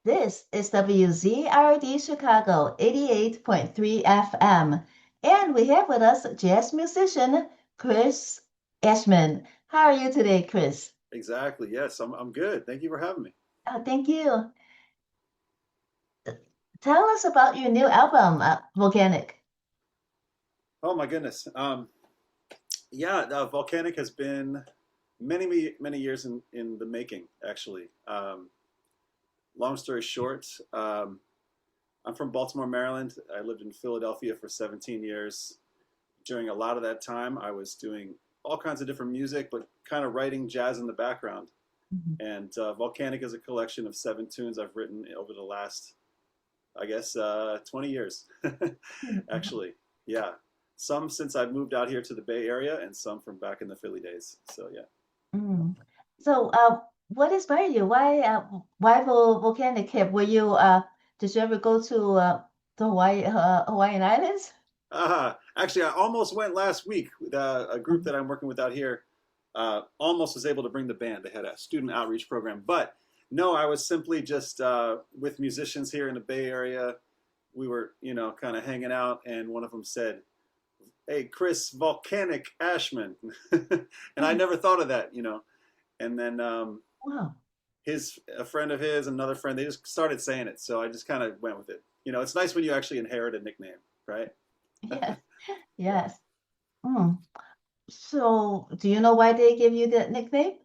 This is WZRD Chicago 88.3 FM. And we have with us jazz musician Chris Aschman. How are you today, Chris? Exactly. Yes, I'm good. Thank you for having me. Thank you. Tell us about your new album, Volcanic. Oh my goodness. Yeah, Volcanic has been many years in the making, actually. Long story short, I'm from Baltimore, Maryland. I lived in Philadelphia for 17 years. During a lot of that time, I was doing all kinds of different music, but kind of writing jazz in the background. Mhm. And Volcanic is a collection of 7 tunes I've written over the last, I guess, 20 years, actually. Yeah. Some since I've moved out here to the Bay Area and some from back in the Philly days. So, yeah. Mm. So, what inspired you? Why Volcanic Hip? Did you ever go to the Hawaiian Islands? Actually, I almost went last week with a group that I'm working with out here. Almost was able to bring the band. They had a student outreach program. But no, I was simply just with musicians here in the Bay Area. We were, kind of hanging out, and one of them said, "Hey, Chris Volcanic Ashman," and I Mm. never thought of that, And then Wow. a friend of his, another friend, they just started saying it, so I just kind of went with it. It's nice when you actually inherit a nickname, right? Yes. Yeah, Yes. Mm. So, do you know why they give you that nickname?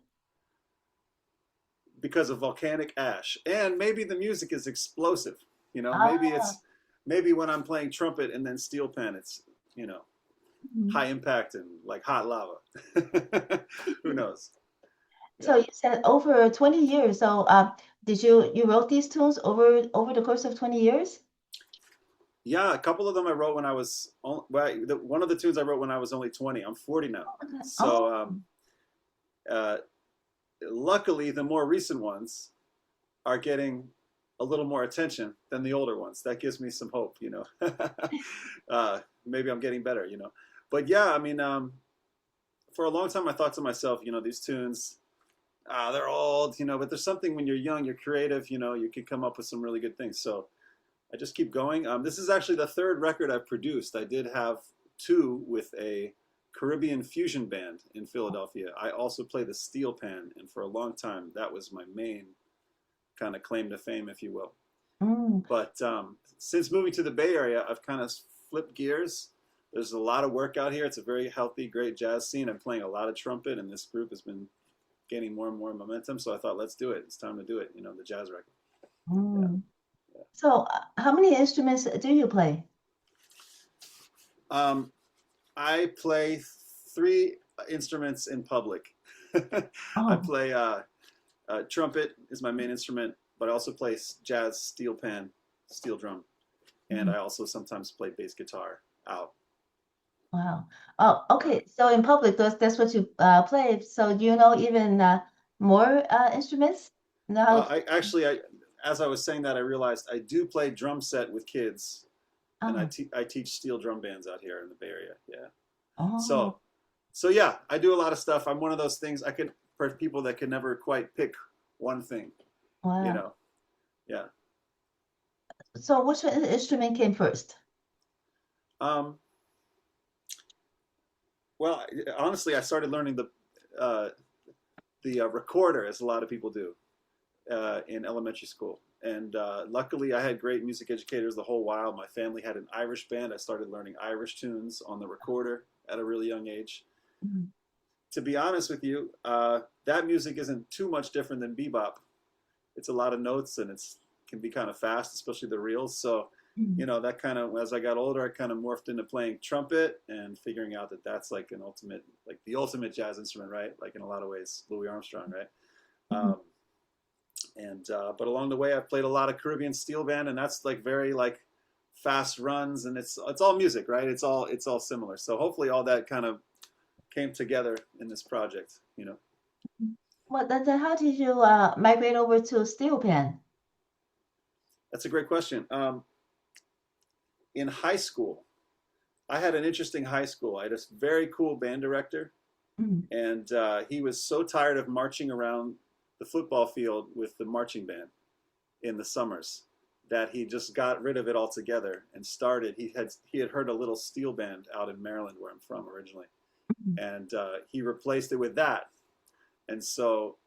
because of volcanic ash, and maybe the music is explosive. Ah, Maybe when I'm playing trumpet and then steel pan, it's you know mhm. high impact and like hot lava. Who knows? So Yeah. you said over 20 years. So, did you wrote these tunes over the course of 20 years? Yeah, a couple of them I wrote when I was one of the tunes I wrote when I was only 20. I'm 40 now. Okay. Oh, So uh, luckily, the more recent ones are getting a little more attention than the older ones. That gives me some hope. Maybe I'm getting better. But yeah, I mean, for a long time, I thought to myself, these tunes, they're old, but there's something when you're young, you're creative, you can come up with some really good things. So I just keep going. This is actually the third record I've produced. I did have two with a Caribbean fusion band in Philadelphia. I also play the steel pan, and for a long time, that was my main kind of claim to fame, if you will. mm, But since moving to the Bay Area, I've kind of flipped gears. There's a lot of work out here. It's a very healthy, great jazz scene. I'm playing a lot of trumpet, and this group has been gaining more and more momentum. So I thought, let's do it. It's time to do it. The jazz record. Yeah. mm. Yeah. So, how many instruments do you play? Um, I play three instruments in public. I Oh, play trumpet is my main instrument, but I also play jazz steel pan, steel drum, and mm, I also sometimes play bass guitar out. wow. Oh, Yeah. okay. So in public, that's what you play. So do you know even more instruments? Know how I actually, as I was saying that, I realized I do play drum set with kids, and oh, I teach steel drum bands out here in the Bay Area. Yeah. oh, So yeah, I do a lot of stuff. I'm one of those things I could for people that can never quite pick one thing. You wow. know. Yeah. So which instrument came first? Um, well, honestly, I started learning uh, the recorder, as a lot of people do, in elementary school. And luckily, I had great music educators the whole while. My family had an Irish band. I started learning Irish tunes on the recorder at a really young age. Mm, To be honest with you, that music isn't too much different than bebop. It's a lot of notes and it's can be kind of fast, especially the reels. So, mm, that kind of as I got older, I kind of morphed into playing trumpet and figuring out that that's like the ultimate jazz instrument, right? Like in a lot of ways, Louis Armstrong, right? mm. Um, and but along the way, I've played a lot of Caribbean steel band, and that's like very like fast runs, and it's all music, right? It's all similar. So hopefully, all that kind of came together in this project. Well, then how did you migrate over to steel pan? That's a great question. In high school, I had an interesting high school. I had a very cool band director, Mm, and he was so tired of marching around the football field with the marching band in the summers that he just got rid of it altogether and started. He had heard a little steel band out in Maryland, where I'm from originally, and he replaced it with that. And so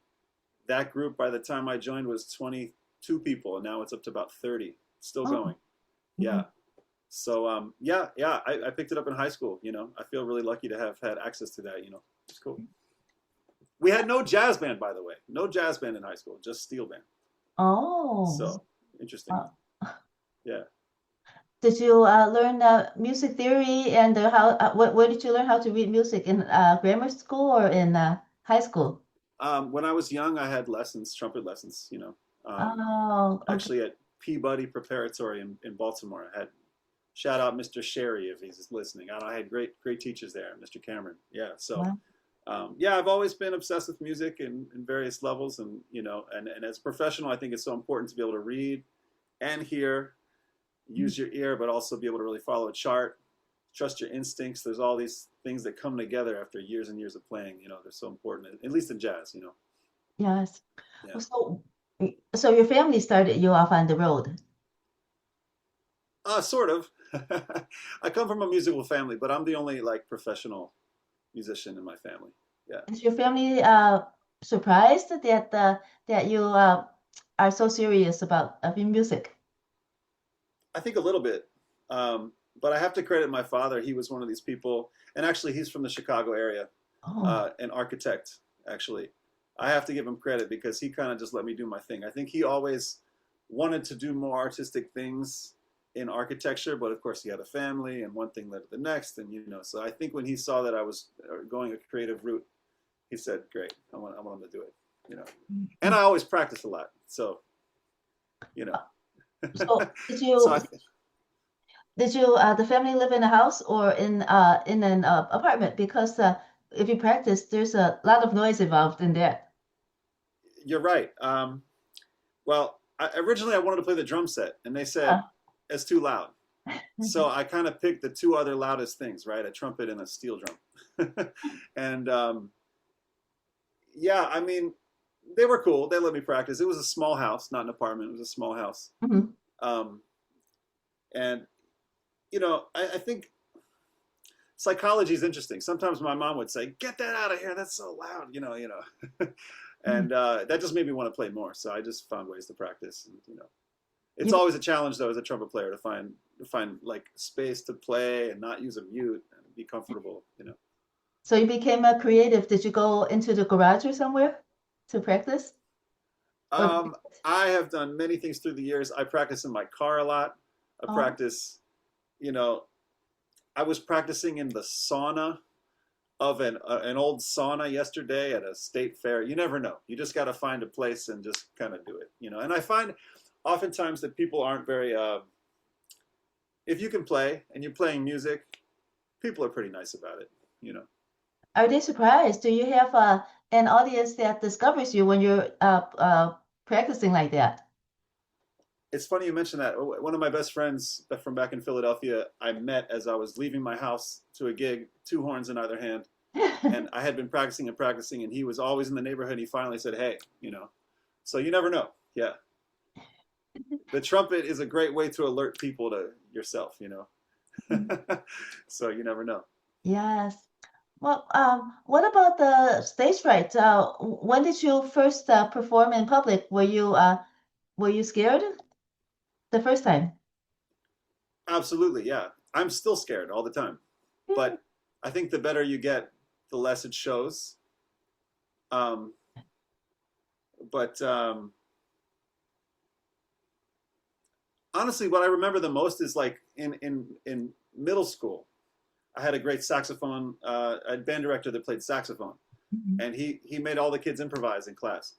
that group, by the time I joined, was 22 people, and now it's up to about 30, still Oh, going. Yeah. So yeah, I picked it up in high school. I feel really lucky to have had access to that. It's cool. We had no jazz band, by the way, no jazz band in high school, just steel band. oh. So interesting. Uh, Yeah. did you learn music theory and where did you learn how to read music in grammar school or in high school? When I was young, I had lessons, trumpet lessons. Oh, okay. Actually at Peabody Preparatory in Baltimore. I had shout out Mr. Sherry if he's listening. I had great teachers there, Mr. Cameron. Yeah. So Wow. yeah, I've always been obsessed with music in various levels, and and as a professional, I think it's so important to be able to read and hear, use your ear, but also be able to really follow a chart, trust your instincts. There's all these things that come together after years and years of playing. They're so important, at least in jazz. Yes. Yeah. So, so your family started you off on the road. Sort of. I come from a musical family, but I'm the only like professional musician in my family. Yeah. Is your family surprised that you are so serious about music? I think a little bit. But I have to credit my father. He was one of these people, and actually, he's from the Chicago area, Oh, an architect, actually. I have to give him credit because he kind of just let me do my thing. I think he always wanted to do more artistic things in architecture, but of course, he had a family, and one thing led to the next. And, so I think when he saw that I was going a creative route, he said, great, I want him to do it. And I always practice a lot. So, you know. so So I, did you the family live in a house or in an apartment? Because if you practice, there's a lot of noise involved in that. you're right. Well, originally I wanted to play the drum set, and they said Yeah. it's too loud. So I kind of picked the two other loudest things, right? A trumpet and a steel drum. And yeah, I mean, they were cool. They let me practice. It was a small house, not an apartment. It was a small house. Mhm. Um, and I think psychology is interesting. Sometimes my mom would say, "Get that out of here. That's so loud." And that just made me want to play more. So I just found ways to practice. And, it's You, always a challenge though as a trumpet player to find like space to play and not use a mute and be comfortable. so you became a creative. Did you go into the garage or somewhere to practice? Or Um, I have done many things through the years. I practice in my car a lot. I oh, practice, you know, I was practicing in the sauna of an old sauna yesterday at a state fair. You never know. You just got to find a place and just kind of do it. And I find oftentimes that people aren't very, if you can play and you're playing music, people are pretty nice about it. are they surprised? Do you have an audience that discovers you when you're practicing like that? It's funny you mentioned that. One of my best friends from back in Philadelphia, I met as I was leaving my house to a gig, two horns in either hand. And I had been practicing and practicing, and he was always in the neighborhood. He finally said, "Hey." So you never know. Yeah. The trumpet is a great way to alert people to yourself. So you never know. Yes. Well, what about the stage fright? When did you first perform in public? Were you scared the first time? Absolutely. Yeah. I'm still scared all the time. But I think the better you get, the less it shows. Um, but honestly, what I remember the most is like in middle school, I had a great saxophone, a band director that played saxophone, Mhm. and he made all the kids improvise in class.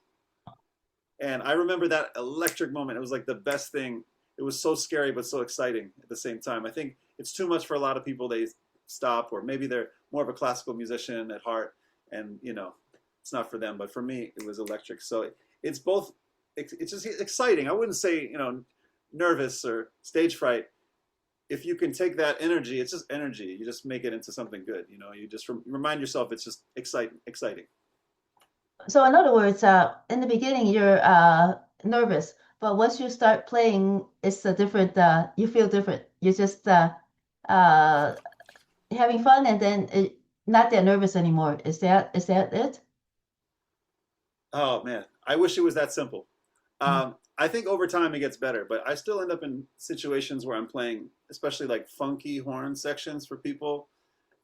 And I remember that electric moment. It was like the best thing. It was so scary but so exciting at the same time. I think it's too much for a lot of people. They stop, or maybe they're more of a classical musician at heart, and it's not for them. But for me, it was electric. So it's both. It's just exciting. I wouldn't say nervous or stage fright. If you can take that energy, it's just energy. You just make it into something good. You just remind yourself it's just exciting. So in other words, in the beginning you're nervous, but once you start playing, it's a different, you feel different. You're just having fun and then not that nervous anymore. Is that it? Oh man, I wish it was that simple. I think over time it gets better, but I still end up in situations where I'm playing, especially like funky horn sections for people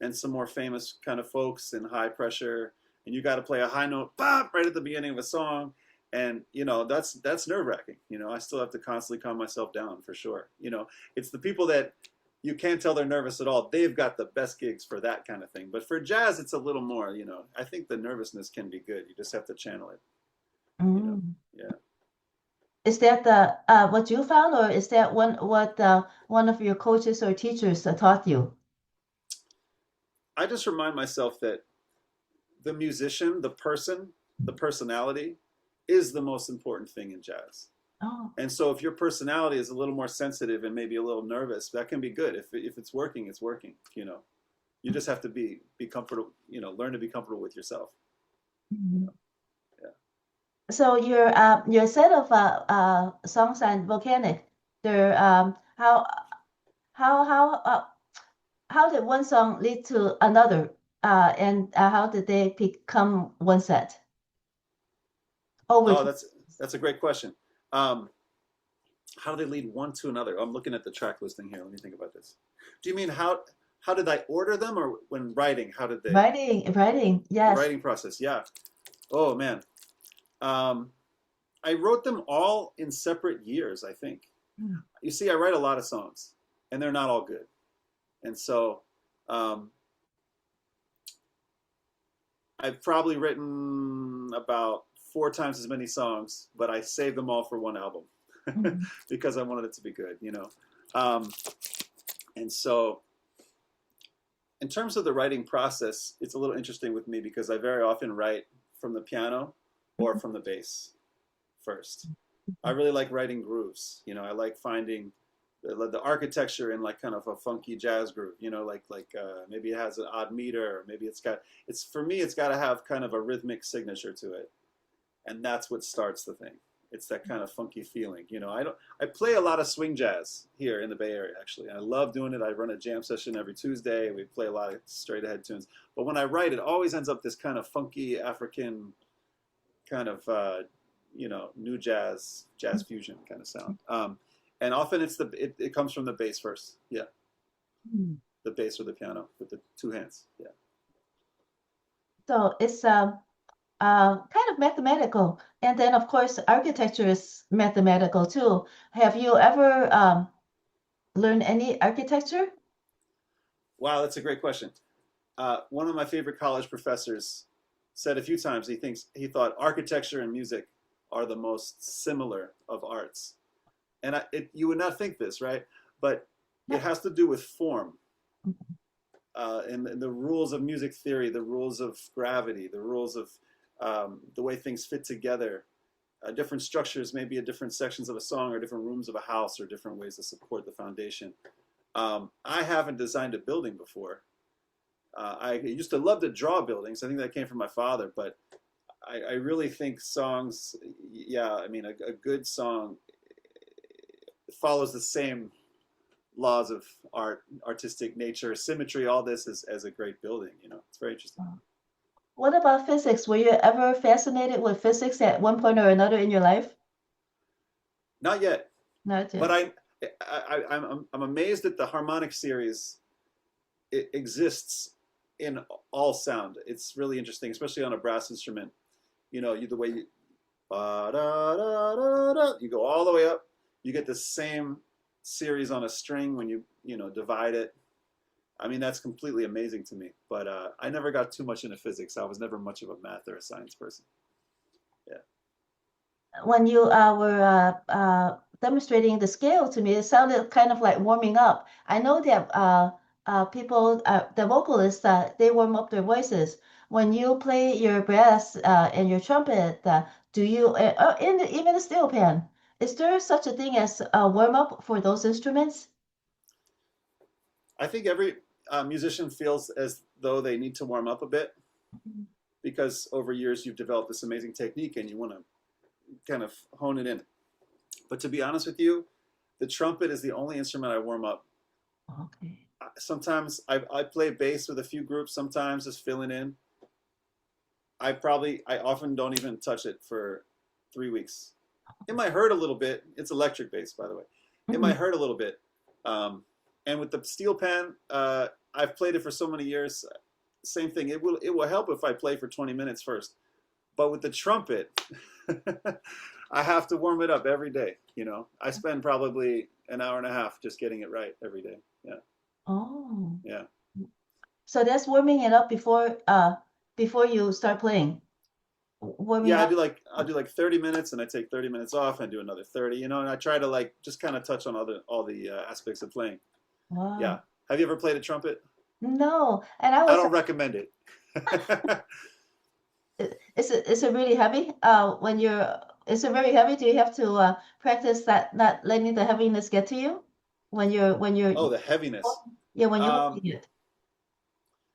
and some more famous kind of folks and high pressure, and you got to play a high note, pop, right at the beginning of a song, and that's nerve wracking. I still have to constantly calm myself down for sure. It's the people that you can't tell they're nervous at all. They've got the best gigs for that kind of thing. But for jazz, it's a little more. I think the nervousness can be good. You just have to channel it. Mm. Yeah. Is that the what you found, or is that one of your coaches or teachers taught you? I just remind myself that the musician, the person, the personality is the most important thing in jazz. Oh. And so if your personality is a little more sensitive and maybe a little nervous, that can be good. If it's working, it's working. You just have to be comfortable, learn to be comfortable with yourself. Mhm. Yeah. So your set of songs on Volcanic, they're how how uh, how did one song lead to another, and how did they become one set over Oh, time? that's a great question. Um, how do they lead one to another? I'm looking at the track listing here. Let me think about this. Do you mean how did I order them, or when writing, how did they Writing, the yes. writing process? Yeah. Oh man. Um, I wrote them all in separate years, I think. Mm. You see, I write a lot of songs, and they're not all good. And so um, I've probably written about 4 times as many songs, but I saved them all for one album Mhm. because I wanted it to be good. Um, and so, in terms of the writing process, it's a little interesting with me because I very often write from the piano or from the bass first. I really like writing grooves. I like finding the architecture in like kind of a funky jazz groove. Like maybe it has an odd meter, or maybe it's for me it's got to have kind of a rhythmic signature to it, and that's what starts the thing. It's that kind of funky feeling. I play a lot of swing jazz here in the Bay Area actually. I love doing it. I run a jam session every Tuesday. We play a lot of straight ahead tunes. But when I write, it always ends up this kind of funky African kind of new jazz fusion kind of sound. And often it comes from the bass first. Yeah, Mm. the bass or the piano with the two hands. Yeah. So it's kind of mathematical, and then of course architecture is mathematical too. Have you ever learned any architecture? Wow, that's a great question. One of my favorite college professors said a few times he thought architecture and music are the most similar of arts. And you would not think this, right? But it has to do with form, and the rules of music theory, the rules of gravity, the rules of the way things fit together. Different structures, maybe at different sections of a song, or different rooms of a house, or different ways to support the foundation. I haven't designed a building before. I used to love to draw buildings. I think that came from my father, but I really think songs, yeah, I mean, a good song follows the same laws of artistic nature, symmetry, all this is as a great building. It's very interesting. What about physics? Were you ever fascinated with physics at one point or another in your life? Not yet, Not but yet. I'm amazed that the harmonic series exists in all sound. It's really interesting, especially on a brass instrument. The way you go all the way up, you get the same series on a string when you divide it. I mean, that's completely amazing to me. But I never got too much into physics. I was never much of a math or a science person. Yeah. When you were demonstrating the scale to me, it sounded kind of like warming up. I know that people, the vocalists, they warm up their voices. When you play your brass and your trumpet, do you, even the steel pan, is there such a thing as a warm up for those instruments? I think every musician feels as though they need to warm up a bit because over years you've developed this amazing technique and you want to kind of hone it in. But to be honest with you, the trumpet is the only instrument I warm up. Okay. Sometimes I play bass with a few groups, sometimes just filling in. I often don't even touch it for 3 weeks. It might hurt a little bit. It's electric bass, by the way. It Mhm. might hurt a little bit. And with the steel pan, I've played it for so many years. Same thing. It will help if I play for 20 minutes first. But with the trumpet, I have to warm it up every day. I spend probably an hour and a half just getting it right every day. Yeah, Oh. yeah, So that's warming it up before you start playing. Warming yeah. I up. do like I'll do like 30 minutes, and I take 30 minutes off, and do another 30. And I try to like just kind of touch on all the aspects of playing. Yeah. Wow. Have you ever played a trumpet? No. And I I was don't recommend it. is it really heavy? When you're is it very heavy? Do you have to practice that not letting the heaviness get to you when you're Oh, the heaviness. yeah, when you're Um, holding it.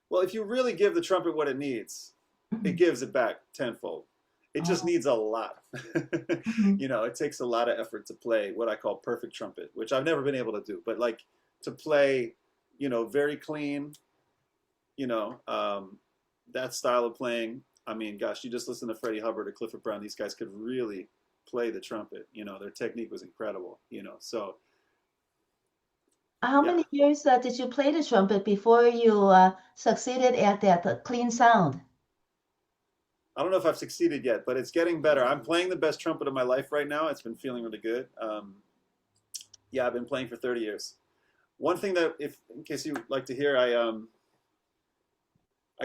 well, if you really give the trumpet what it needs, it Mhm. gives it back tenfold. It just Oh. needs a lot. Mhm. It takes a lot of effort to play what I call perfect trumpet, which I've never been able to do. But like to play, very clean, you know, um, that style of playing. I mean, gosh, you just listen to Freddie Hubbard or Clifford Brown. These guys could really play the trumpet. Their technique was incredible. So How yeah. many years did you play the trumpet before you succeeded at that clean sound? I don't know if I've succeeded yet, but it's getting better. I'm playing the best trumpet of my life right now. It's been feeling really good. Yeah, I've been playing for 30 years. One thing that, if in case you like to hear, I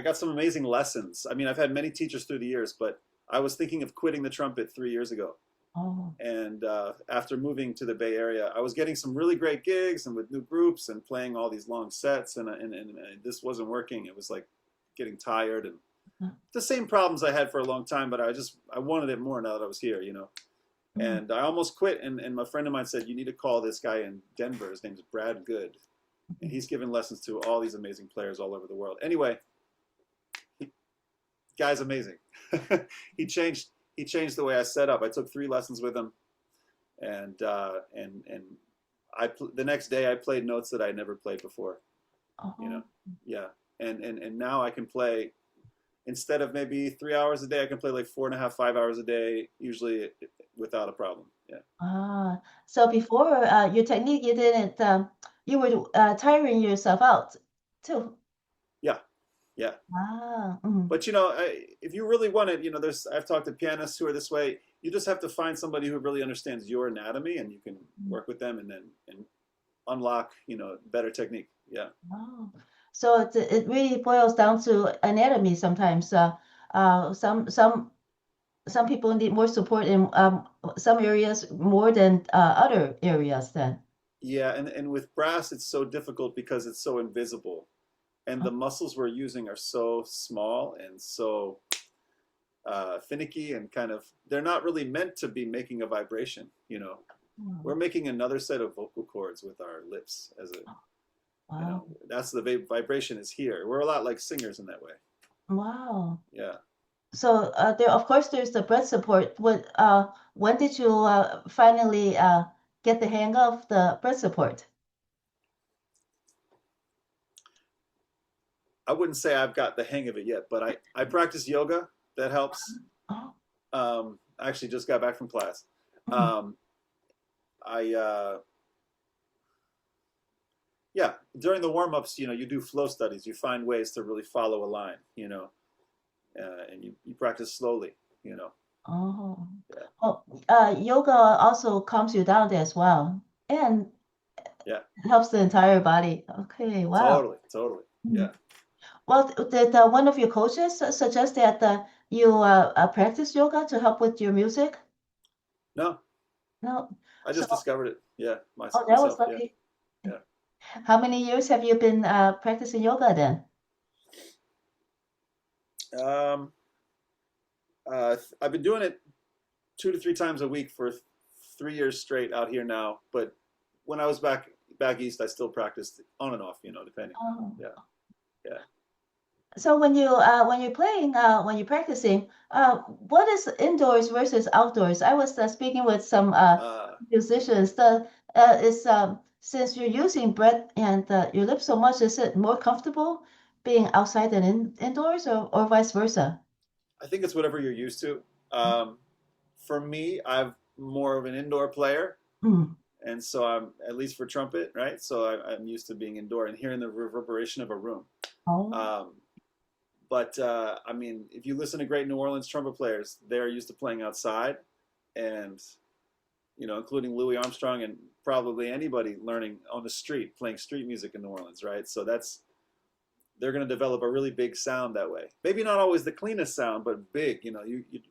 got some amazing lessons. I mean, I've had many teachers through the years, but I was thinking of quitting the trumpet 3 years ago. Oh. And after moving to the Bay Area, I was getting some really great gigs and with new groups and playing all these long sets, and this wasn't working. It was like getting tired and the same problems I had for a long time, but I wanted it more now that I was here. Mm. And I almost quit. And my friend of mine said, you need to call this guy in Denver. His name is Brad Good. And he's given lessons to all these amazing players all over the world. Anyway, guy's amazing. he changed he changed the way I set up. I took 3 lessons with him, and the next day I played notes that I never played before. You know, Oh. yeah. And now I can play instead of maybe 3 hours a day. I can play like 4.5, 5 hours a day, usually without a problem. Yeah, Ah, so before your technique, you didn't, you were tiring yourself out too. yeah, yeah. Ah, mm, But if you really want it, I've talked to pianists who are this way. You just have to find somebody who really understands your anatomy, and you can mm. work with them, and unlock better technique. Yeah, Oh. So it really boils down to anatomy sometimes. Uh, some some some people need more support in some areas more than other areas then. yeah. And with brass, it's so difficult because it's so invisible, and Oh. the muscles we're using are so small and so finicky, and kind of they're not really meant to be making a vibration. We're Mm. making another set of vocal cords with our lips as a Wow. that's the vibration is here. We're a lot like singers in that way. Wow. Yeah. So there, of course, there's the breath support. When did you finally get the hang of the breath support? I wouldn't say I've got the hang of it yet, but I practice yoga. That helps. Oh. I actually just got back from class. Mhm. Um, I Yeah, during the warm ups, you do flow studies. You find ways to really follow a line, and you practice slowly. You know. Oh. Yeah. Oh, yoga also calms you down as well and Yeah. helps the entire body. Okay, wow. Totally. Totally. Mhm. Yeah. Well, did one of your coaches suggest that you practice yoga to help with your music? No, No. I So, just discovered it. Yeah, oh, that was myself. Yeah. lucky. Yeah. How many years have you been practicing yoga then? Um, I've been doing it 2 to 3 times a week for 3 years straight out here now. But when I was back east, I still practiced on and off, depending. Oh. Yeah, yeah. So when you're playing when you're practicing, what is indoors versus outdoors? I was speaking with some Uh, musicians. The is since you're using breath and your lips so much, is it more comfortable being outside than indoors, or vice versa? I think it's whatever you're used to. Um, for me, I'm more of an indoor player, Mm. and so I'm at least for trumpet, right? So I'm used to being indoor and hearing the reverberation of a room. Oh. Um, but I mean, if you listen to great New Orleans trumpet players, they're used to playing outside, and including Louis Armstrong and probably anybody learning on the street, playing street music in New Orleans, right? So they're going to develop a really big sound that way. Maybe not always the cleanest sound, but big. You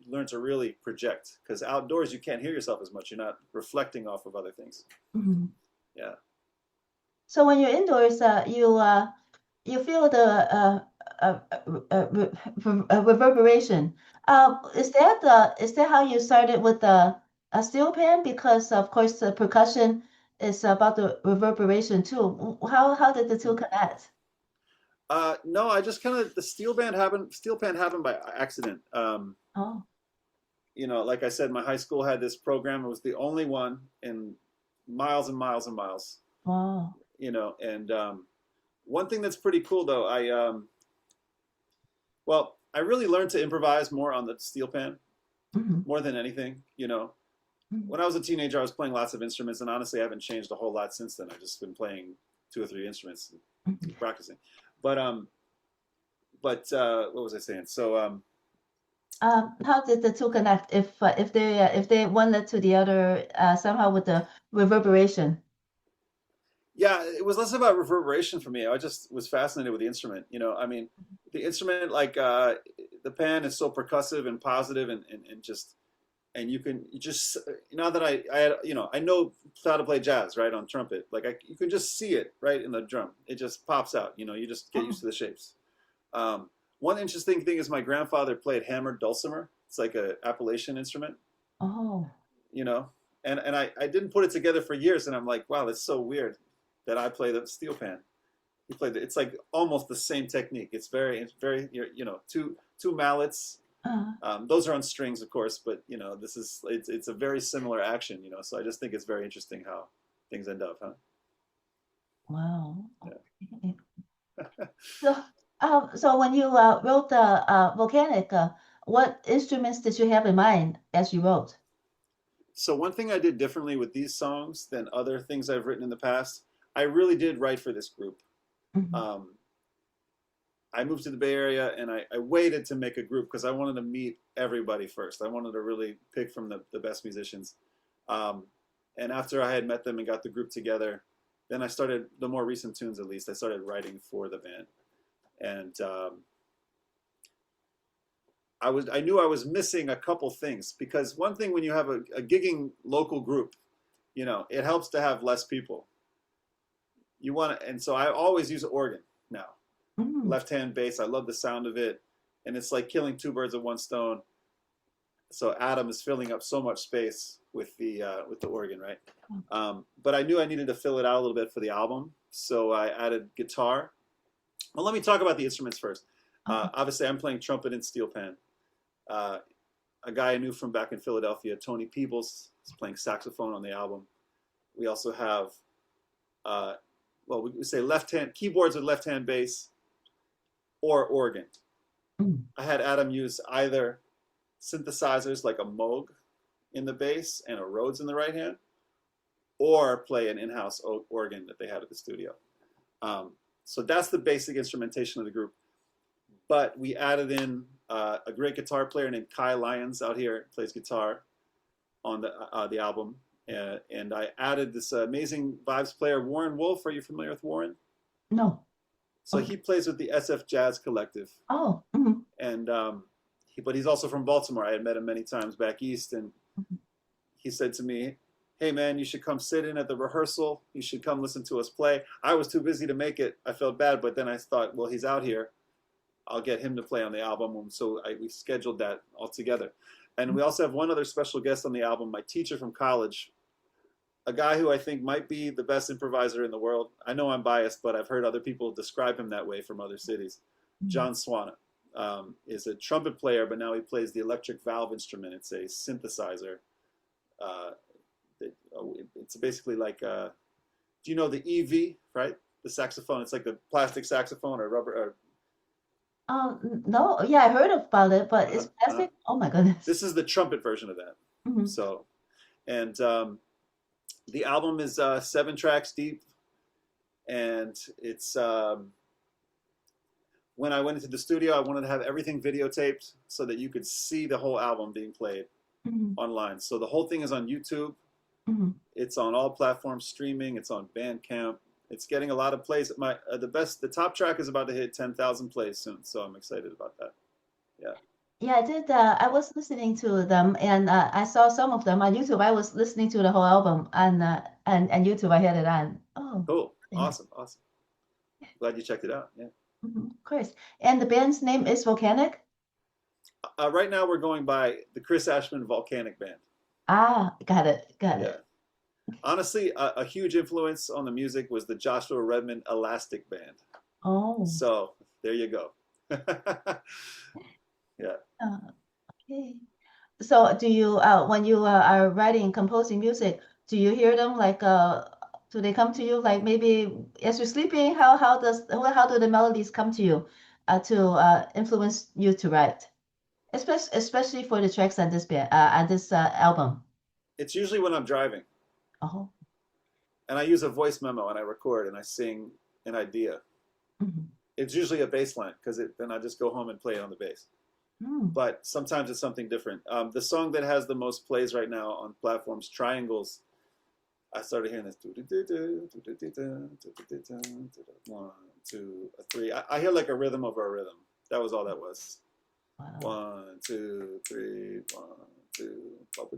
learn to really project because outdoors you can't hear yourself as much. You're not reflecting off of other things. Mhm. Yeah. So when you're indoors, you feel the reverberation. Is that how you started with the a steel pan? Because of course the percussion is about the reverberation too. How did the two connect? No, I just kind of the steel pan happened by accident. Oh, Like I said, my high school had this program. It was the only one in miles and miles and miles. wow. And one thing that's pretty cool though, I really learned to improvise more on the steel pan Hmm. more than anything. Hmm. When I was a teenager, I was playing lots of instruments, and honestly, I haven't changed a whole lot since then. I've just been playing two or three instruments, and practicing. But what was I saying? So How did the two connect? If they one led to the other somehow with the reverberation. yeah, it was less about reverberation for me. I just was fascinated with the instrument. I mean, the instrument like the pan is so percussive and positive and just and you just now that I know how to play jazz right on trumpet like you can just see it right in the drum. It just pops out. You just get used Oh, to the shapes. Um, One interesting thing is my grandfather played hammered dulcimer. It's like a Appalachian instrument, oh. you know, and I didn't put it together for years, and I'm like, wow, that's so weird that I play the steel pan. He played it. It's like almost the same technique. It's very two mallets. Uh, Those are on strings, of course, but it's a very similar action. So I just think it's very interesting how things end up, huh? wow. Yeah. Okay. So, so when you wrote the Volcanic, what instruments did you have in mind as you wrote? So one thing I did differently with these songs than other things I've written in the past, I really did write for this group. Mhm. Um, I moved to the Bay Area and I waited to make a group because I wanted to meet everybody first. I wanted to really pick from the best musicians. Um, and after I had met them and got the group together, then I started the more recent tunes. At least I started writing for the band, and I knew I was missing a couple things because one thing when you have a gigging local group, it helps to have less people. And so I always use an organ now. Mm. Left hand bass. I love the sound of it, and it's like killing two birds with one stone. So Adam is filling up so much space with the organ, right? But I knew I needed to fill it out a little bit for the album, so I added guitar. Well, let me talk about the instruments first. Okay. Obviously, I'm playing trumpet and steel pan. Uh, a guy I knew from back in Philadelphia, Tony Peebles, is playing saxophone on the album. We also have, uh, we say left hand keyboards with left hand bass or organ. Mm. I had Adam use either synthesizers like a Moog in the bass and a Rhodes in the right hand, or play an in-house organ that they had at the studio. Um, so that's the basic instrumentation of the group. But we added in a great guitar player named Kai Lyons out here, plays guitar on the album. And I added this amazing vibes player, Warren Wolf. Are you familiar with Warren? No. So Okay. he plays with the SF Jazz Collective. Oh. Mhm. And but he's also from Baltimore. I had met him many times back east, and Mhm. he said to me, "Hey man, you should come sit in at the rehearsal. You should come listen to us play." I was too busy to make it. I felt bad, but then I thought, well, he's out here. I'll get him to play on the album. And so we scheduled that all together. And we also have one other special guest on the album, my teacher from college, a guy who I think might be the best improviser in the world. I know I'm biased, but I've heard other people describe him that way from other cities. Mhm. John Swana is a trumpet player, but now he plays the electric valve instrument. It's a synthesizer. Uh, it's basically like, do you know the EV, right? The saxophone. It's like a plastic saxophone or rubber. No, yeah, I heard about it, but Uh, it's uh, plastic. Oh my goodness. this is the trumpet version of that. Mhm. So, and the album is 7 tracks deep, and it's when I went into the studio, I wanted to have everything videotaped so that you could see the whole album being played Mhm. online. So the whole thing is on YouTube. Mhm. It's on all platforms streaming. It's on Bandcamp. It's getting a lot of plays. The top track is about to hit 10,000 plays soon, so I'm excited about that. Yeah. Yeah, I did. I was listening to them, and I saw some of them on YouTube. I was listening to the whole album on and YouTube. I had it on. Oh, Cool. yeah. Awesome. Awesome. Glad you checked it out. Yeah. Of course. And the band's name is Volcanic. Right now we're going by the Chris Aschman Volcanic Band. Ah, got it, got Yeah. it. Honestly, a huge influence on the music was the Joshua Redman Elastic Band. Oh, So there you go. Yeah. uh, okay. So, do you when you are writing, composing music, do you hear them like do they come to you like maybe as you're sleeping? How do the melodies come to you to influence you to write? Especially for the tracks on this band on this album. It's usually when I'm driving Oh. and I use a voice memo and I record and I sing an idea. Mhm. It's usually a bass line because then I just go home and play it on the bass. Mm. But sometimes it's something different. The song that has the most plays right now on platforms, Triangles, I started hearing this. 1, 2, 3. I hear like a rhythm over a rhythm. That was all that was. Wow. 1, 2, 3, 1, 2. 1,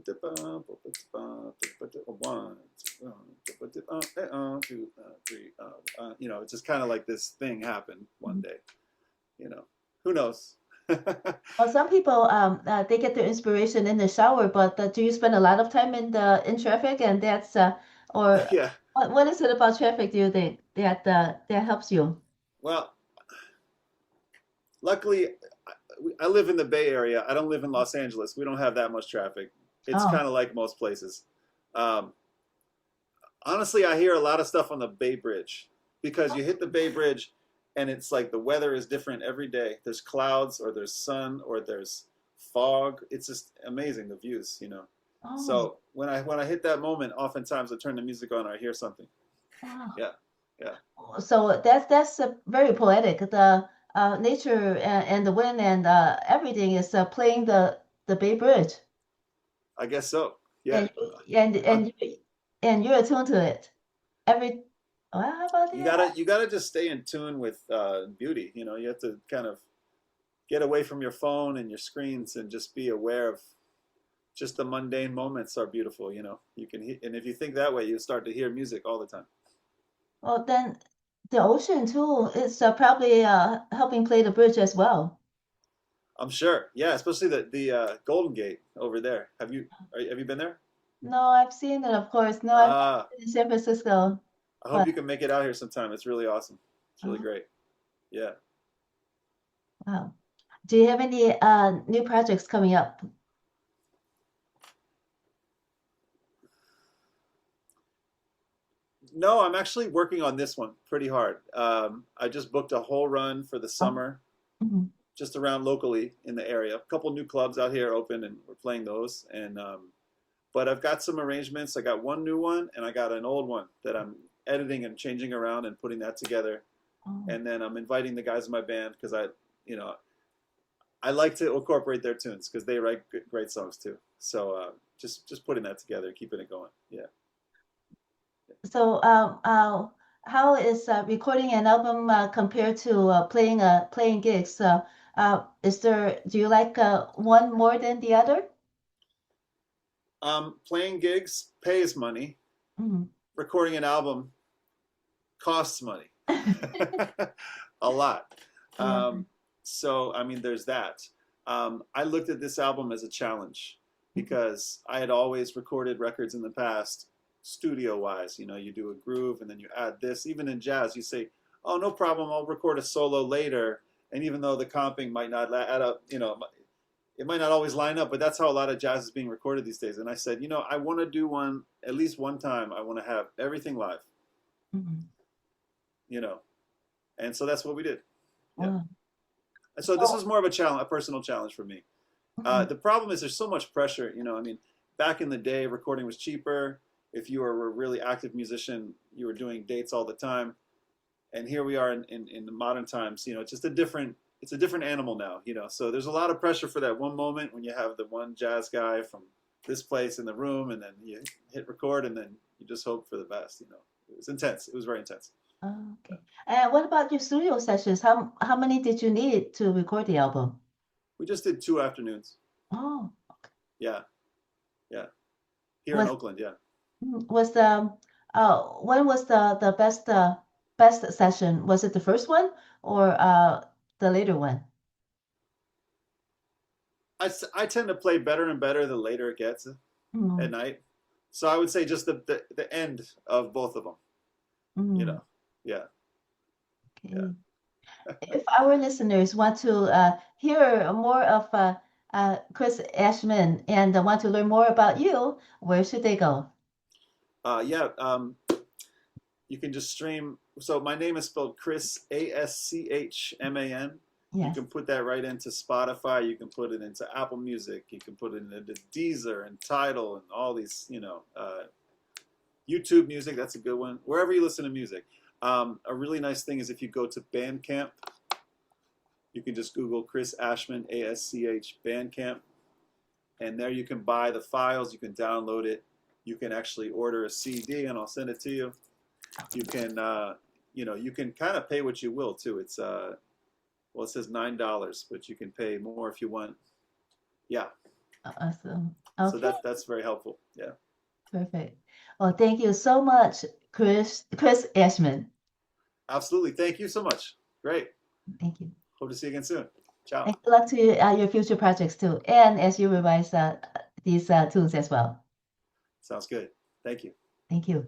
2, 3. It's just kind of like this thing happened one Mhm. day. Who knows? Well, some people they get their inspiration in the shower, but do you spend a lot of time in traffic and that's or Yeah. what is it about traffic do you think that helps you? Well, luckily, I live in the Bay Area. I don't live in Los Angeles. We don't have that much traffic. It's Oh. kind of like most places. Um, Honestly, I hear a lot of stuff on the Bay Bridge because you hit the Bay Bridge and it's like the weather is different every day. There's clouds or there's sun or there's fog. It's just amazing the views. Oh. So when I hit that moment, oftentimes I turn the music on or I hear something. Wow. Yeah, yeah. So that's very poetic. The nature and the wind and everything is playing the Bay Bridge, I guess so. Yeah. and and I'm, and you, and you're attuned to it. Every well, how about you that? gotta you gotta just stay in tune with beauty. You have to kind of get away from your phone and your screens and just be aware of just the mundane moments are beautiful. And if you think that way, you start to hear music all the time. Well, then the ocean too is probably helping play the bridge as well. I'm sure. Yeah, especially the Golden Gate over there. Have you been there? No, I've seen it, of course. No, I've not Ah, been in San Francisco, I hope but you can make it out here sometime. It's really awesome. It's really uh, great. Yeah. wow. Do you have any new projects coming up? No, I'm actually working on this one pretty hard. I just booked a whole run for the Oh, summer, mhm. just around locally in the area. A couple new clubs out here open, and we're playing those. And but I've got some arrangements. I got one new one, and I got an old one that I'm editing and changing around and putting that together. Oh. And then I'm inviting the guys in my band because you know, I like to incorporate their tunes because they write great songs too. So just putting that together, keeping it going. Yeah. So, how is recording an album compared to playing gigs? Do you like one more than the other? Playing gigs pays money. Mhm. Recording an album costs money, a lot. Yeah. So I mean, there's that. I looked at this album as a challenge because I had always recorded records in the past, studio wise. You do a groove and then you add this. Even in jazz, you say, "Oh, no problem. I'll record a solo later." And even though the comping might not add up, it might not always line up, but that's how a lot of jazz is being recorded these days. And I said, I want to do one at least one time. I want to have everything live, Mhm. you know. And so that's what we did. Yeah. Wow. And so this was more of a challenge, a personal challenge for me. Mhm. The problem is there's so much pressure. I mean, back in the day, recording was cheaper. If you were a really active musician, you were doing dates all the time. And here we are in the modern times. It's just it's a different animal now. So there's a lot of pressure for that one moment when you have the one jazz guy from this place in the room, and then you hit record, and then you just hope for the best. It was intense. It was very intense. Oh, okay. And what about your studio sessions? How many did you need to record the album? We just did 2 afternoons. Oh, Yeah, yeah. Here in was Oakland, yeah. was the when was the best session? Was it the first one or the later one? I tend to play better and better the later it gets Mm, at night. So I would say just the end of both of them. mm, Yeah, yeah. okay. If our listeners want to hear more of Chris Ashman and want to learn more about you, where should they go? Yeah. You can just stream. So my name is spelled Chris, Aschman. You Yes. can put that right into Spotify. You can put it into Apple Music. You can put it into Deezer and Tidal and all these, YouTube Music. That's a good one. Wherever you listen to music. A really nice thing is if you go to Bandcamp, you can just Google Chris Aschman, ASCH Bandcamp, and there you can buy the files. You can download it. You can actually order a CD, and I'll send it to you. You can, you can kind of pay what you will too. It's well, it says $9, but you can pay more if you want. Yeah. Awesome. So Okay, that's very helpful. Yeah. perfect. Well, thank you so much, Chris Ashman. Absolutely. Thank you so much. Great. Thank you. Hope to see you again soon. Ciao. And good luck to your future projects too, and as you revise these tunes as well. Sounds good. Thank you. Thank you.